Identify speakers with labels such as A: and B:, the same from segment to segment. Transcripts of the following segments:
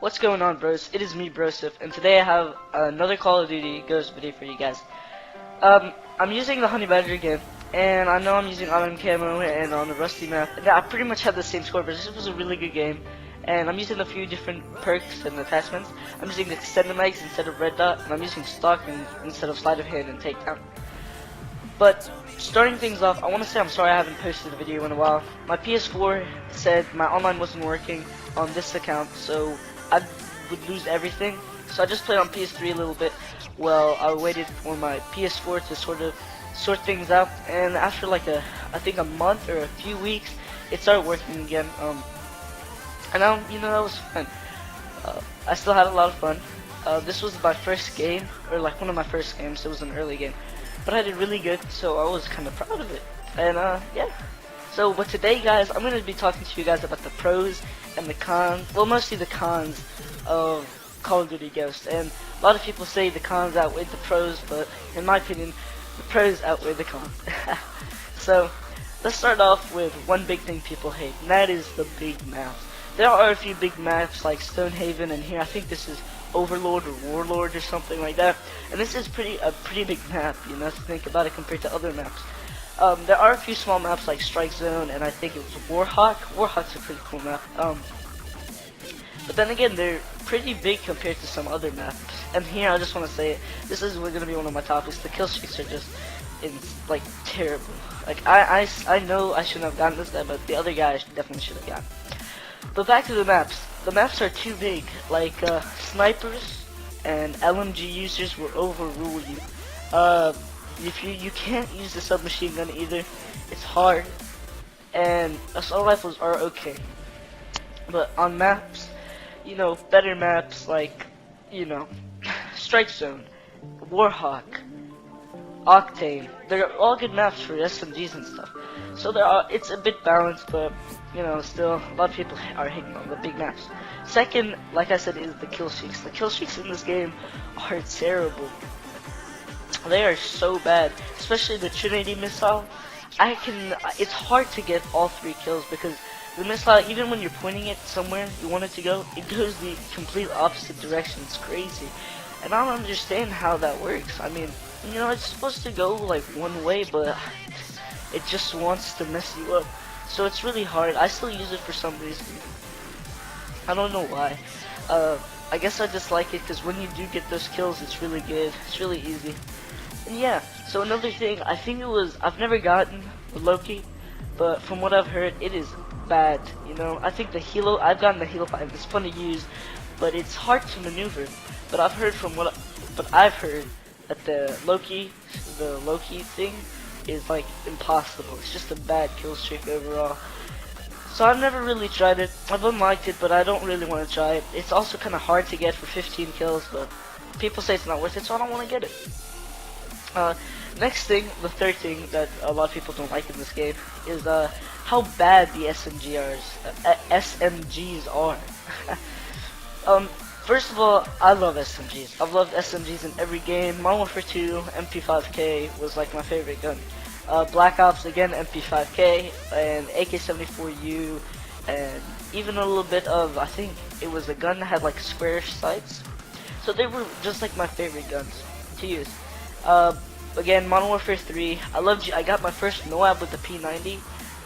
A: What's going on, bros? It is me, Brosef, and today I have another Call of Duty Ghost video for you guys. I'm using the Honey Badger again, and I know I'm using autumn camo and on the Rusty map, and I pretty much had the same score, but this was a really good game. And I'm using a few different perks and attachments. I'm using extended mags instead of red dot, and I'm using stock instead of sleight of hand and takedown. But starting things off, I want to say I'm sorry I haven't posted a video in a while. My PS4 said my online wasn't working on this account, so I would lose everything. So I just played on PS3 a little bit while I waited for my PS4 to sort of sort things out. And after like I think a month or a few weeks, it started working again. And that was fun. I still had a lot of fun. This was my first game, or like one of my first games. It was an early game, but I did really good, so I was kind of proud of it. And yeah. But today, guys, I'm gonna be talking to you guys about the pros and the cons. Well, mostly the cons of Call of Duty Ghosts. And a lot of people say the cons outweigh the pros, but in my opinion, the pros outweigh the cons. So let's start off with one big thing people hate, and that is the big maps. There are a few big maps like Stonehaven, and here I think this is Overlord or Warlord or something like that. And this is a pretty big map, you know, to think about it compared to other maps. There are a few small maps like Strike Zone, and I think it was Warhawk. Warhawk's a pretty cool map. But then again, they're pretty big compared to some other maps. And here I just want to say it. This is going to be one of my topics. The kill streaks are just like terrible. Like I know I shouldn't have gotten this guy, but the other guy definitely should have gotten. But back to the maps. The maps are too big. Like snipers and LMG users will overrule you. If you can't use the submachine gun either, it's hard. And assault rifles are okay. But on maps, you know, better maps like, you know, Strike Zone, Warhawk, Octane, they're all good maps for SMGs and stuff. So it's a bit balanced, but you know, still a lot of people are hating on the big maps. Second, like I said, is the kill streaks. The kill streaks in this game are terrible. They are so bad, especially the Trinity missile. It's hard to get all 3 kills because the missile, even when you're pointing it somewhere you want it to go, it goes the complete opposite direction. It's crazy. And I don't understand how that works. I mean, you know, it's supposed to go like one way, but it just wants to mess you up. So it's really hard. I still use it for some reason. I don't know why. I guess I just like it because when you do get those kills, it's really good. It's really easy. And yeah, so another thing, I've never gotten the Loki, but from what I've heard, it is bad. You know, I think I've gotten the Helo 5. It's fun to use, but it's hard to maneuver. But I've heard that the Loki thing is like impossible. It's just a bad kill streak overall. So I've never really tried it. I've unliked it, but I don't really want to try it. It's also kind of hard to get for 15 kills, but people say it's not worth it, so I don't want to get it. Next thing, the third thing that a lot of people don't like in this game is how bad the SMGs are. First of all, I love SMGs. I've loved SMGs in every game. Modern Warfare 2, MP5K was like my favorite gun. Black Ops, again, MP5K, and AK-74U, and even a little bit of, I think it was a gun that had like squarish sights. So they were just like my favorite guns to use. Again, Modern Warfare 3, I got my first NOAB with the P90.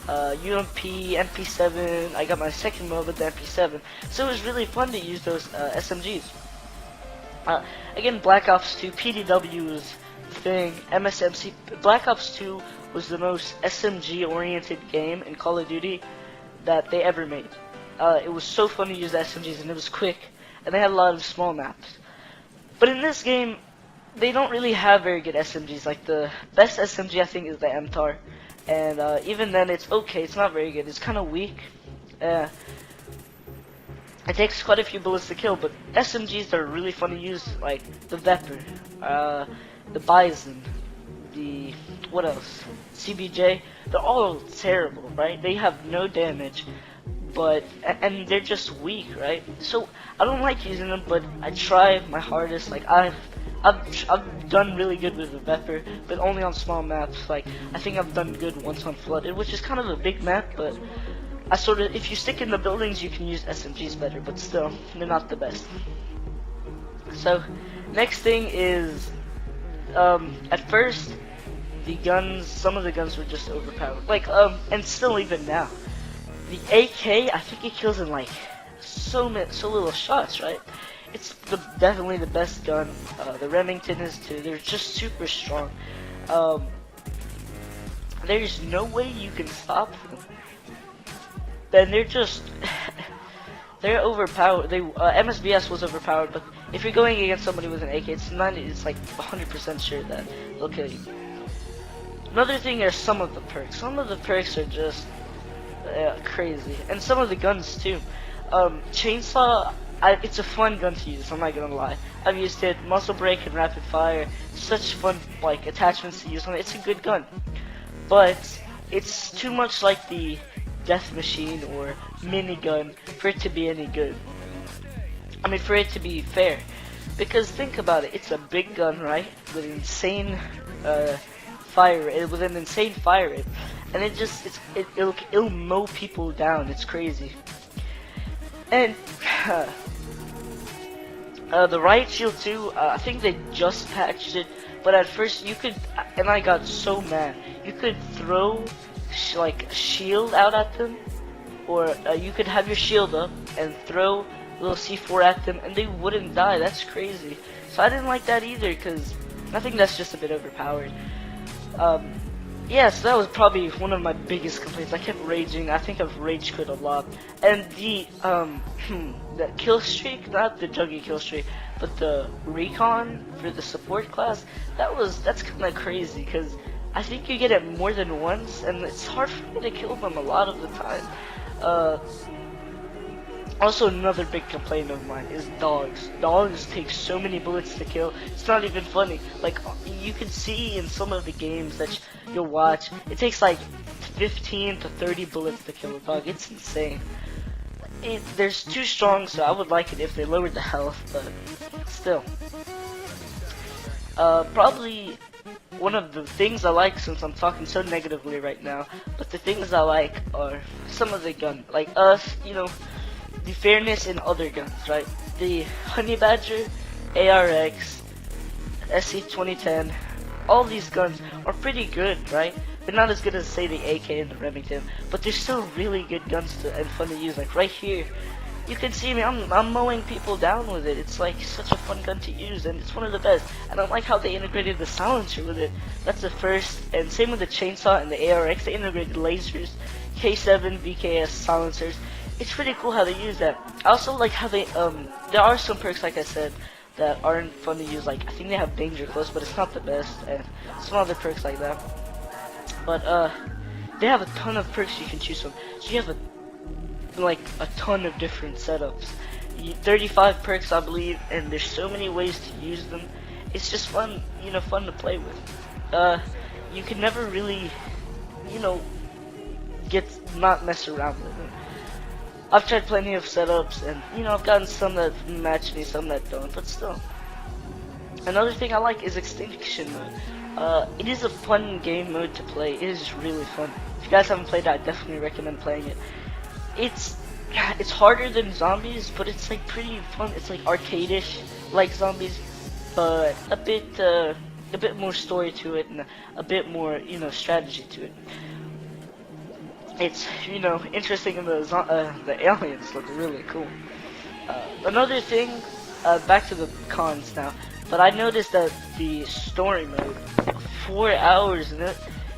A: UMP, MP7, I got my second mode with the MP7, so it was really fun to use those SMGs. Again, Black Ops 2, PDW was the thing, MSMC, Black Ops 2 was the most SMG oriented game in Call of Duty that they ever made. It was so fun to use the SMGs, and it was quick, and they had a lot of small maps. But in this game, they don't really have very good SMGs. Like the best SMG I think is the MTAR. And even then, it's okay. It's not very good. It's kind of weak. It takes quite a few bullets to kill, but SMGs are really fun to use, like the Vepr, the Bison, what else? CBJ. They're all terrible, right? They have no damage, and they're just weak, right? So I don't like using them, but I try my hardest. Like I've done really good with the Vepr, but only on small maps. Like I think I've done good once on Flooded, which is kind of a big map, but if you stick in the buildings, you can use SMGs better, but still, they're not the best. So, next thing is, at first, some of the guns were just overpowered. Like, and still even now. The AK, I think it kills in like so little shots, right? It's definitely the best gun. The Remington is too. They're just super strong. There's no way you can stop them. Then they're just they're overpowered. MSVS was overpowered, but if you're going against somebody with an AK, it's like 100% sure that they'll kill you. Another thing are some of the perks. Some of the perks are just crazy, and some of the guns too. Chainsaw, it's a fun gun to use. I'm not gonna lie. I've used it, muzzle brake and rapid fire. Such fun like attachments to use on it. It's a good gun, but it's too much like the death machine or minigun for it to be any good. I mean, for it to be fair, because think about it. It's a big gun, right? With insane fire rate, with an insane fire rate, and it'll mow people down. It's crazy. And the riot shield too, I think they just patched it, but at first you could, and I got so mad, you could throw like a shield out at them, or you could have your shield up and throw little C4 at them and they wouldn't die. That's crazy. So I didn't like that either, because I think that's just a bit overpowered. Yeah, so that was probably one of my biggest complaints. I kept raging. I think I've rage quit a lot. And the kill streak, not the juggy kill streak, but the recon for the support class, that's kind of crazy, because I think you get it more than once, and it's hard for me to kill them a lot of the time. Also, another big complaint of mine is dogs. Dogs take so many bullets to kill. It's not even funny. Like, you can see in some of the games that you'll watch, it takes like 15 to 30 bullets to kill a dog. It's insane. They're too strong, so I would like it if they lowered the health, but still. Probably one of the things I like, since I'm talking so negatively right now, but the things I like are some of the gun, like you know, the fairness in other guns, right? The Honey Badger, ARX, SC-2010, all these guns are pretty good, right? They're not as good as, say, the AK and the Remington, but they're still really good guns and fun to use. Like right here, you can see me, I'm mowing people down with it. It's like such a fun gun to use, and it's one of the best. And I like how they integrated the silencer with it. That's the first, and same with the chainsaw and the ARX, they integrated lasers, K7, VKS silencers. It's pretty cool how they use that. I also like how they, there are some perks, like I said, that aren't fun to use. Like, I think they have danger close, but it's not the best, and some other perks like that. But, they have a ton of perks you can choose from. So you have a ton of different setups. 35 perks, I believe, and there's so many ways to use them. It's just fun, you know, fun to play with. You can never really, you know, not mess around with them. I've tried plenty of setups, and you know, I've gotten some that match me, some that don't, but still. Another thing I like is Extinction Mode. It is a fun game mode to play. It is really fun. If you guys haven't played it, I definitely recommend playing it. It's harder than zombies, but it's like pretty fun. It's like arcade-ish, like zombies, but a bit more story to it, and a bit more, you know, strategy to it. It's, you know, interesting, and the aliens look really cool. Another thing, back to the cons now, but I noticed that the story mode, 4 hours, and it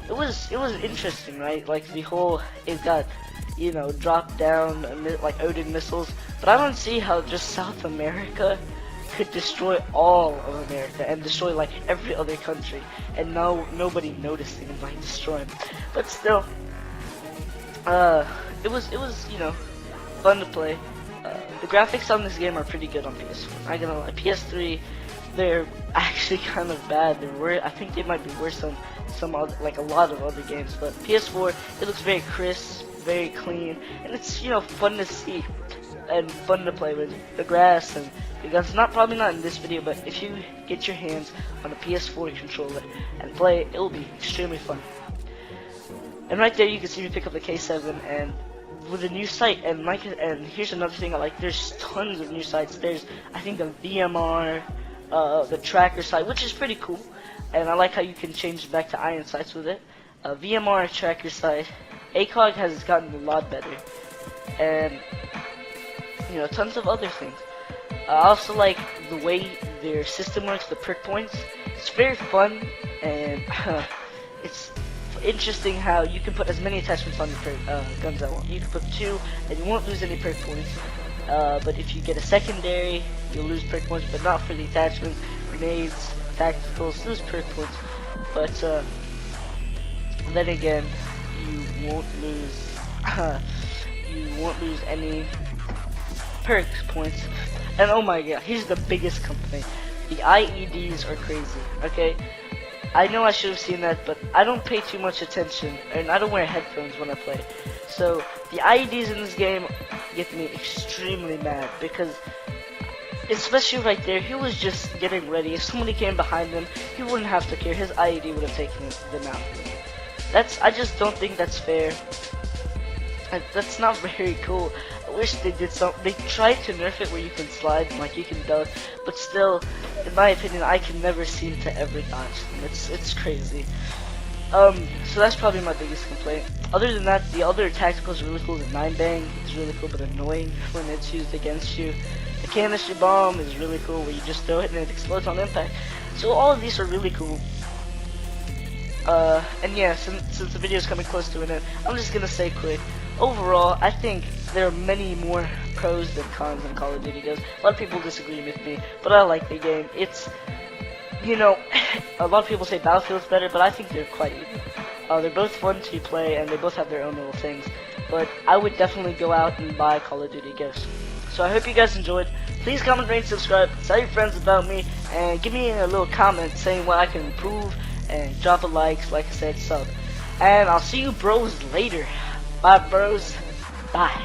A: was interesting, right? Like the whole, it got, you know, dropped down like Odin missiles, but I don't see how just South America could destroy all of America and destroy like every other country, and nobody noticing and like destroying. But still. It was, you know, fun to play. The graphics on this game are pretty good on PS4. I'm not gonna lie. PS3, they're actually kind of bad. I think they might be worse than some other, like a lot of other games. But PS4, it looks very crisp, very clean, and it's, you know, fun to see and fun to play with. The grass and the guns. Probably not in this video, but if you get your hands on a PS4 controller and play it, will be extremely fun. And right there you can see me pick up the K7, and with a new site, and here's another thing I like. There's tons of new sites. There's, I think, the VMR, the tracker site, which is pretty cool, and I like how you can change back to iron sites with it. VMR tracker site. ACOG has gotten a lot better, and tons of other things. I also like the way their system works, the perk points. It's very fun, and it's interesting how you can put as many attachments on your guns at once. You can put 2, and you won't lose any perk points. But if you get a secondary, you'll lose perk points, but not for the attachments. Grenades, tacticals, lose perk points. But then again, you won't lose any perk points. And oh my god, here's the biggest complaint. The IEDs are crazy, okay? I know I should have seen that, but I don't pay too much attention, and I don't wear headphones when I play. So, the IEDs in this game get me extremely mad, because, especially right there, he was just getting ready. If somebody came behind him, he wouldn't have to care. His IED would have taken them out. I just don't think that's fair. That's not very cool. I wish they did something. They tried to nerf it where you can slide, like you can duck, but still, in my opinion, I can never seem to ever dodge them. It's crazy. So that's probably my biggest complaint. Other than that, the other tactical is really cool. The 9-bang is really cool, but annoying when it's used against you. The canister bomb is really cool, where you just throw it and it explodes on impact. So all of these are really cool. And yeah, since the video is coming close to an end, I'm just gonna say quick. Overall, I think there are many more pros than cons in Call of Duty goes. A lot of people disagree with me, but I like the game. It's, a lot of people say Battlefield's better, but I think they're quite even. They're both fun to play, and they both have their own little things. But I would definitely go out and buy Call of Duty Ghosts. So I hope you guys enjoyed. Please comment, rate, subscribe, tell your friends about me, and give me a little comment saying what I can improve, and drop a like I said, sub. And I'll see you bros later. Bye, bros. Bye.